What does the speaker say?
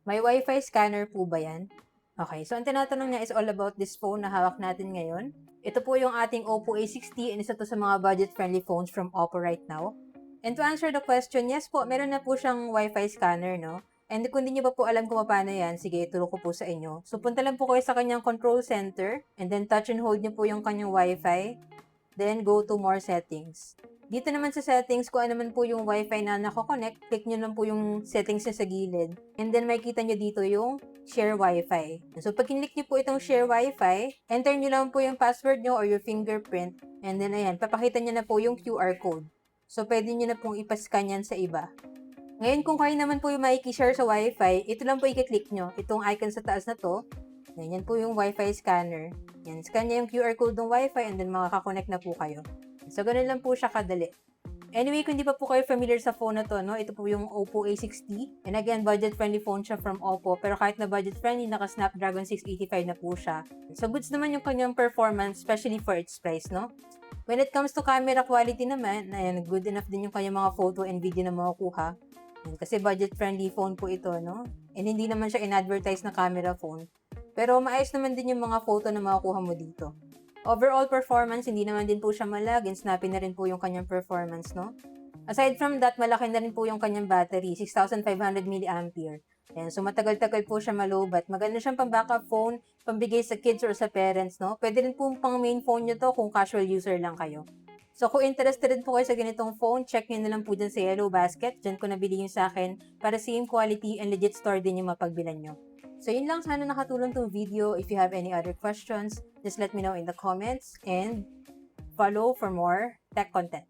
May Wi-Fi scanner po ba yan? Okay, so ang tinatanong niya is all about this phone na hawak natin ngayon. Ito po yung ating Oppo A60 and isa to sa mga budget-friendly phones from Oppo right now. And to answer the question, yes po, meron na po siyang Wi-Fi scanner, no? And kung hindi niyo pa po alam kung paano yan, sige, ituro ko po sa inyo. So, punta lang po kayo sa kanyang control center and then touch and hold niyo po yung kanyang Wi-Fi. Then, go to more settings. Dito naman sa settings, kung ano naman po yung Wi-Fi na nakakonect, click nyo lang po yung settings niya sa gilid. And then, makikita nyo dito yung share Wi-Fi. So, pag kinlik nyo po itong share Wi-Fi, enter nyo lang po yung password nyo or your fingerprint. And then, ayan, papakita nyo na po yung QR code. So, pwede nyo na pong ipascan yan sa iba. Ngayon, kung kayo naman po yung makikishare sa Wi-Fi, ito lang po i-click nyo. Itong icon sa taas na to. Yan po yung Wi-Fi scanner. Yan, scan nyo yung QR code ng Wi-Fi and then makakakonect na po kayo. So, ganun lang po siya kadali. Anyway, kung hindi pa po kayo familiar sa phone na to, no, ito po yung Oppo A60. And again, budget-friendly phone siya from Oppo. Pero kahit na budget-friendly, naka-Snapdragon 685 na po siya. So, goods naman yung kanyang performance, especially for its price, no? When it comes to camera quality naman, ayan, good enough din yung kanyang mga photo and video na makukuha. Yan, kasi budget-friendly phone po ito, no? And hindi naman siya in-advertise na camera phone. Pero maayos naman din yung mga photo na makukuha mo dito. Overall performance, hindi naman din po siya malag and snappy na rin po yung kanyang performance, no? Aside from that, malaki na rin po yung kanyang battery, 6,500 mAh. Ayan, so matagal-tagal po siya malobat. Maganda siyang pang backup phone, pambigay sa kids or sa parents, no? Pwede rin po pang main phone nyo to kung casual user lang kayo. So kung interested rin po kayo sa ganitong phone, check nyo na lang po dyan sa Yellow Basket. Dyan ko nabili yung sa akin para same quality and legit store din yung mapagbilan nyo. So yun lang, sana nakatulong tong video. If you have any other questions, just let me know in the comments and follow for more tech content.